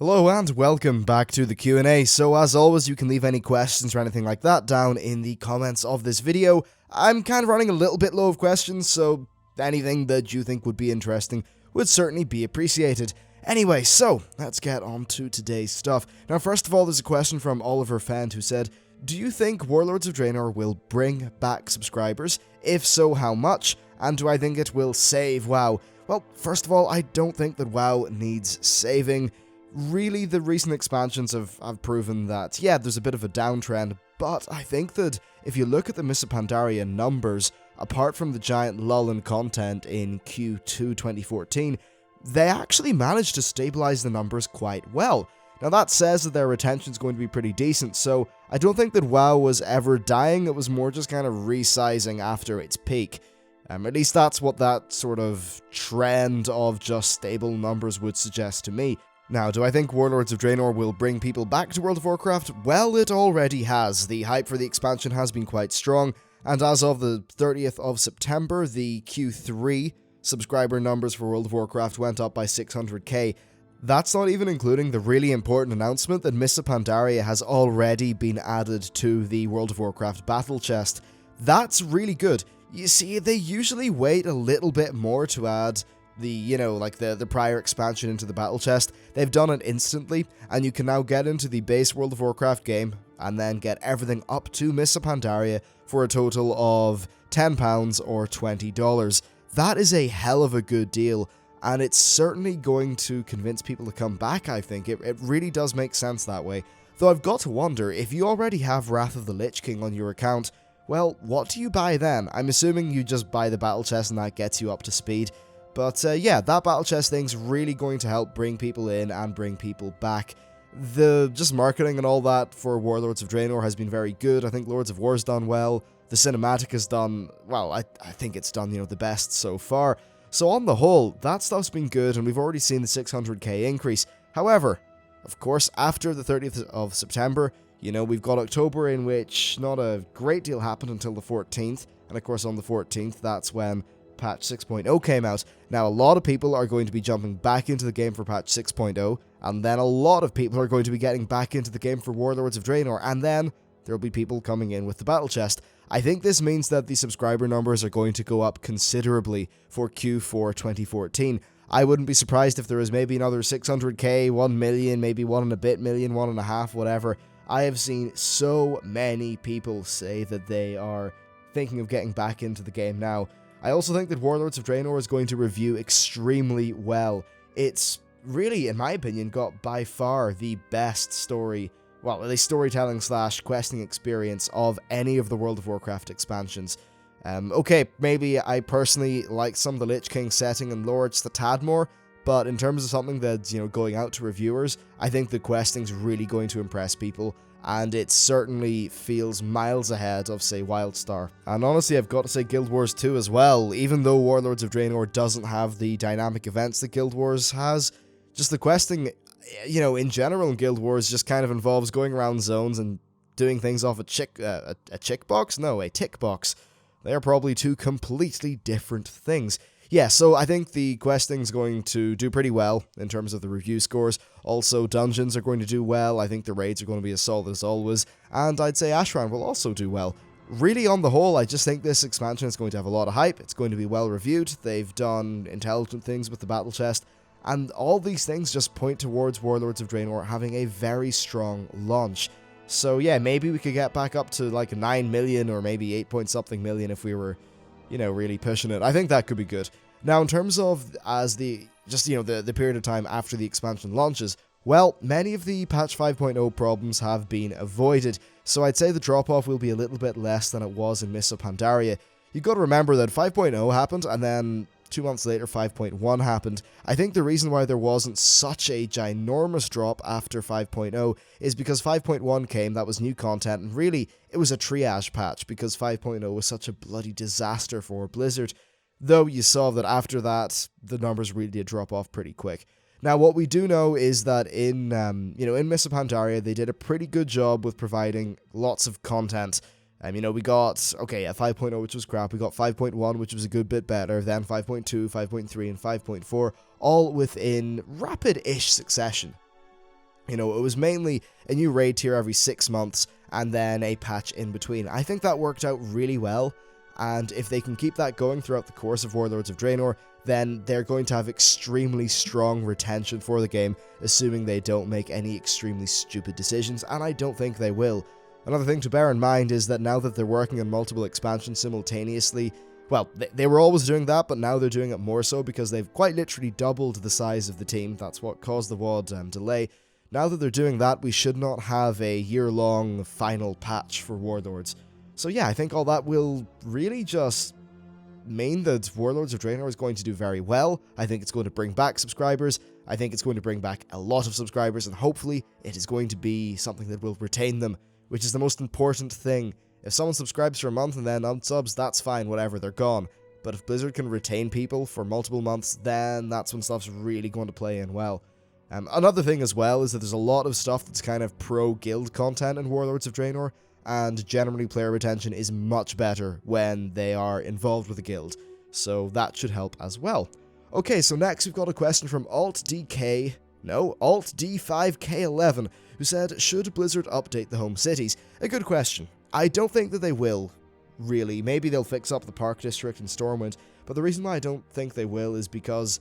Hello and welcome back to the Q&A. So as always, you can leave any questions or anything like that down in the comments of this video. I'm kind of running a little bit low of questions, so anything that you think would be interesting would certainly be appreciated. Anyway, so let's get on to today's stuff. Now, first of all, there's a question from Oliver Fend who said, do you think Warlords of Draenor will bring back subscribers? If so, how much? And do I think it will save WoW? Well, first of all, I don't think that WoW needs saving. Really, the recent expansions have proven that, yeah, there's a bit of a downtrend, but I think that if you look at the Mists of Pandaria numbers, apart from the giant lull in content in Q2 2014, they actually managed to stabilize the numbers quite well. Now that says that their retention is going to be pretty decent, so I don't think that WoW was ever dying, it was more just kind of resizing after its peak. At least that's what that sort of trend of just stable numbers would suggest to me. Now, do I think Warlords of Draenor will bring people back to World of Warcraft? Well, it already has. The hype for the expansion has been quite strong, and as of the 30th of September, the Q3 subscriber numbers for World of Warcraft went up by 600k. That's not even including the really important announcement that Mists of Pandaria has already been added to the World of Warcraft battle chest. That's really good. You see, they usually wait a little bit more to add the prior expansion into the battle chest. They've done it instantly, and you can now get into the base World of Warcraft game, and then get everything up to Mists of Pandaria for a total of £10 or $20. That is a hell of a good deal, and it's certainly going to convince people to come back, I think. It really does make sense that way. Though I've got to wonder, if you already have Wrath of the Lich King on your account, well, what do you buy then? I'm assuming you just buy the battle chest and that gets you up to speed. But yeah, that battle chest thing's really going to help bring people in and bring people back. The just marketing and all that for Warlords of Draenor has been very good. I think Lords of War's done well. The cinematic has done, well, I think it's done, the best so far. So on the whole, that stuff's been good, and we've already seen the 600k increase. However, of course, after the 30th of September, we've got October, in which not a great deal happened until the 14th. And of course, on the 14th, that's when patch 6.0 came out. Now, a lot of people are going to be jumping back into the game for patch 6.0, and then a lot of people are going to be getting back into the game for Warlords of Draenor, and then there will be people coming in with the battle chest. I think this means that the subscriber numbers are going to go up considerably for Q4 2014. I wouldn't be surprised if there is maybe another 600k, 1 million, maybe 1 and a bit million, 1.5, whatever. I have seen so many people say that they are thinking of getting back into the game now. I also think that Warlords of Draenor is going to review extremely well. It's really, in my opinion, got by far the best story, well, at least storytelling / questing experience of any of the World of Warcraft expansions. Okay, maybe I personally like some of the Lich King setting and lore just a tad more, but in terms of something that's, going out to reviewers, I think the questing's really going to impress people, and it certainly feels miles ahead of, say, WildStar. And honestly, I've got to say Guild Wars 2 as well. Even though Warlords of Draenor doesn't have the dynamic events that Guild Wars has, just the questing, in general in Guild Wars just kind of involves going around zones and doing things off a tick box? No, a tick box. They are probably two completely different things. Yeah, so I think the questing's going to do pretty well in terms of the review scores. Also, dungeons are going to do well. I think the raids are going to be as solid as always. And I'd say Ashran will also do well. Really, on the whole, I just think this expansion is going to have a lot of hype. It's going to be well reviewed. They've done intelligent things with the battle chest. And all these things just point towards Warlords of Draenor having a very strong launch. So yeah, maybe we could get back up to like 9 million or maybe 8 point something million if we were really pushing it. I think that could be good. Now, in terms of the period of time after the expansion launches, well, many of the patch 5.0 problems have been avoided, so I'd say the drop-off will be a little bit less than it was in Mists of Pandaria. You've got to remember that 5.0 happened, and then 2 months later 5.1 happened. I think the reason why there wasn't such a ginormous drop after 5.0 is because 5.1 came, that was new content, and really, it was a triage patch because 5.0 was such a bloody disaster for Blizzard. Though you saw that after that, the numbers really did drop off pretty quick. Now, what we do know is that in Mists of Pandaria, they did a pretty good job with providing lots of content. We got, 5.0, which was crap. We got 5.1, which was a good bit better. Then 5.2, 5.3, and 5.4, all within rapid-ish succession. You know, it was mainly a new raid tier every 6 months and then a patch in between. I think that worked out really well, and if they can keep that going throughout the course of Warlords of Draenor, then they're going to have extremely strong retention for the game, assuming they don't make any extremely stupid decisions, and I don't think they will. Another thing to bear in mind is that now that they're working on multiple expansions simultaneously, well, they were always doing that, but now they're doing it more so because they've quite literally doubled the size of the team. That's what caused the WoD delay. Now that they're doing that, we should not have a year-long final patch for Warlords. So yeah, I think all that will really just mean that Warlords of Draenor is going to do very well. I think it's going to bring back subscribers. I think it's going to bring back a lot of subscribers, and hopefully it is going to be something that will retain them, which is the most important thing. If someone subscribes for a month and then unsubs, that's fine, whatever, they're gone. But if Blizzard can retain people for multiple months, then that's when stuff's really going to play in well. Another thing as well is that there's a lot of stuff that's kind of pro-guild content in Warlords of Draenor, and generally player retention is much better when they are involved with a guild, so that should help as well. Okay, so next we've got a question from AltD5K11, who said, should Blizzard update the home cities? A good question. I don't think that they will, really. Maybe they'll fix up the Park District in Stormwind, but the reason why I don't think they will is because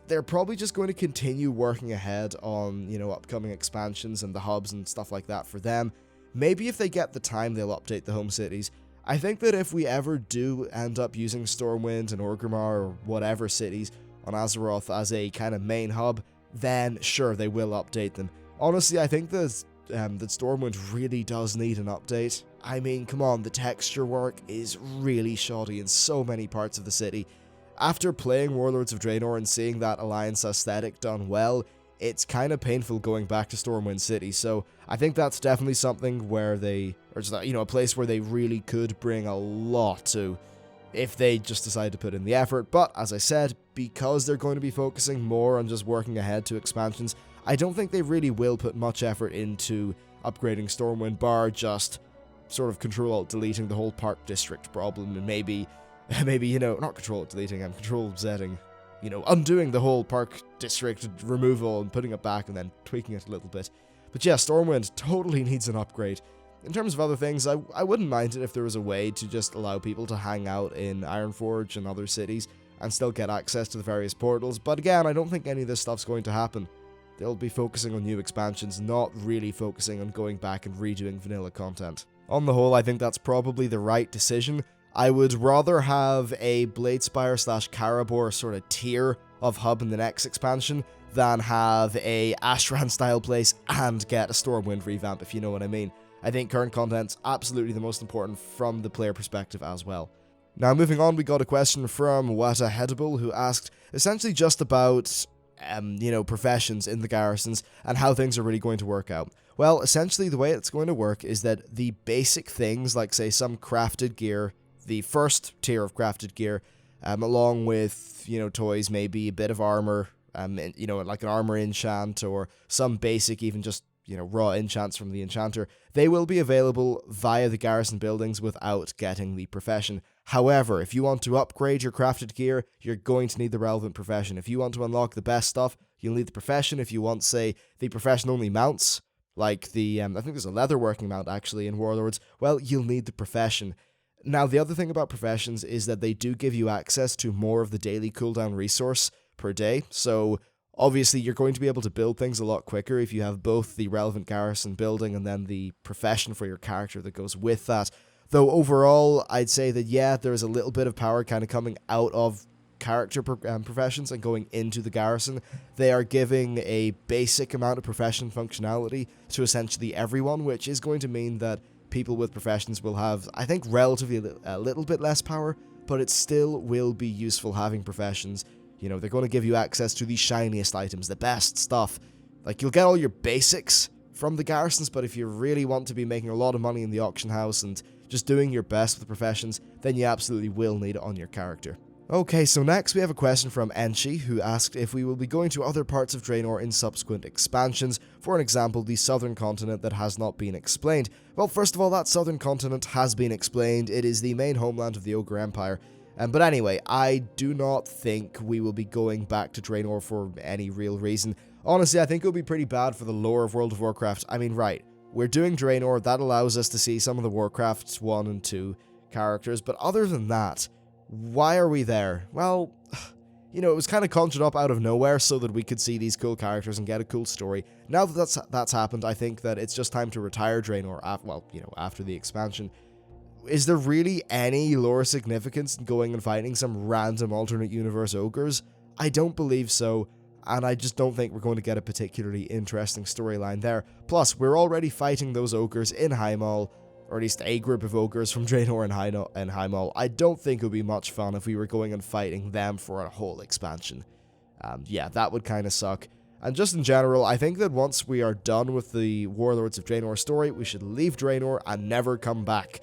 they're probably just going to continue working ahead on, you know, upcoming expansions and the hubs and stuff like that for them. Maybe if they get the time, they'll update the home cities. I think that if we ever do end up using Stormwind and Orgrimmar or whatever cities on Azeroth as a kind of main hub, then sure, they will update them. Honestly, I think that Stormwind really does need an update. I mean, come on, the texture work is really shoddy in so many parts of the city. After playing Warlords of Draenor and seeing that Alliance aesthetic done well, it's kind of painful going back to Stormwind City, so I think that's definitely something where a place where they really could bring a lot to, if they just decide to put in the effort. But, as I said, because they're going to be focusing more on just working ahead to expansions, I don't think they really will put much effort into upgrading Stormwind, bar just sort of Control-Alt-Deleting the whole Park District problem, and maybe, you know, not Control-Alt-Deleting, Control-Zetting, you know, undoing the whole Park District removal and putting it back and then tweaking it a little bit. But yeah, Stormwind totally needs an upgrade. In terms of other things, I wouldn't mind it if there was a way to just allow people to hang out in Ironforge and other cities and still get access to the various portals, but again, I don't think any of this stuff's going to happen. They'll be focusing on new expansions, not really focusing on going back and redoing vanilla content. On the whole, I think that's probably the right decision. I would rather have a Bladespire / Karabor sort of tier of hub in the next expansion than have a Ashran style place and get a Stormwind revamp, if you know what I mean. I think current content's absolutely the most important from the player perspective as well. Now moving on, we got a question from Wata Hedable, who asked essentially just about professions in the garrisons and how things are really going to work out. Well, essentially the way it's going to work is that the basic things, like say some crafted gear, the first tier of crafted gear, along with, you know, toys, maybe a bit of armor, like an armor enchant or some basic, even just, you know, raw enchants from the enchanter, they will be available via the garrison buildings without getting the profession. However, if you want to upgrade your crafted gear, you're going to need the relevant profession. If you want to unlock the best stuff, you'll need the profession. If you want, say, the profession-only mounts, like the, I think there's a leatherworking mount actually in Warlords, well, you'll need the profession. Now, the other thing about professions is that they do give you access to more of the daily cooldown resource per day, so obviously you're going to be able to build things a lot quicker if you have both the relevant garrison building and then the profession for your character that goes with that. Though overall, I'd say that yeah, there's a little bit of power kind of coming out of character professions and going into the garrison. They are giving a basic amount of profession functionality to essentially everyone, which is going to mean that people with professions will have, I think, relatively a little bit less power, but it still will be useful having professions. You know, they're going to give you access to the shiniest items, the best stuff. Like, you'll get all your basics from the garrisons, but if you really want to be making a lot of money in the auction house and just doing your best with professions, then you absolutely will need it on your character. Okay, so next we have a question from Enchi, who asked if we will be going to other parts of Draenor in subsequent expansions, for an example, the southern continent that has not been explained. Well, first of all, that southern continent has been explained. It is the main homeland of the Ogre Empire. But anyway, I do not think we will be going back to Draenor for any real reason. Honestly, I think it would be pretty bad for the lore of World of Warcraft. I mean, right, we're doing Draenor, that allows us to see some of the Warcraft's 1 and 2 characters, but other than that, why are we there? Well, you know, it was kind of conjured up out of nowhere so that we could see these cool characters and get a cool story. Now that that's happened, I think that it's just time to retire Draenor, after the expansion. Is there really any lore significance in going and fighting some random alternate universe ogres? I don't believe so, and I just don't think we're going to get a particularly interesting storyline there. Plus, we're already fighting those ogres in Highmaul, or at least a group of ogres from Draenor and Highmaul. I don't think it would be much fun if we were going and fighting them for a whole expansion. Yeah, that would kind of suck. And just in general, I think that once we are done with the Warlords of Draenor story, we should leave Draenor and never come back.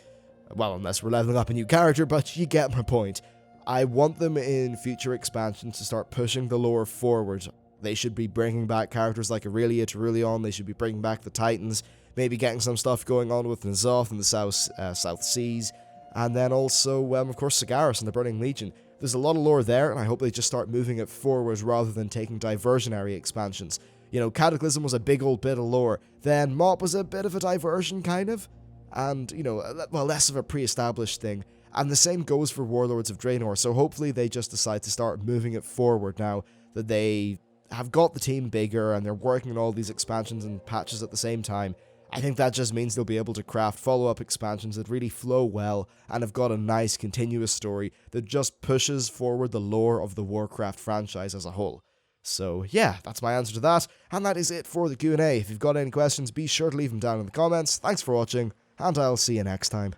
Well, unless we're leveling up a new character, but you get my point. I want them in future expansions to start pushing the lore forward. They should be bringing back characters like Aurelia, Terulion, they should be bringing back the Titans, maybe getting some stuff going on with N'Zoth in the South Seas, and then also, of course, Sagaris and the Burning Legion. There's a lot of lore there, and I hope they just start moving it forward rather than taking diversionary expansions. You know, Cataclysm was a big old bit of lore, then Mop was a bit of a diversion, kind of, and, you know, well, less of a pre-established thing. And the same goes for Warlords of Draenor, so hopefully they just decide to start moving it forward now that they have got the team bigger and they're working on all these expansions and patches at the same time. I think that just means they'll be able to craft follow-up expansions that really flow well and have got a nice continuous story that just pushes forward the lore of the Warcraft franchise as a whole. So yeah, that's my answer to that, and that is it for the Q&A. If you've got any questions, be sure to leave them down in the comments. Thanks for watching, and I'll see you next time.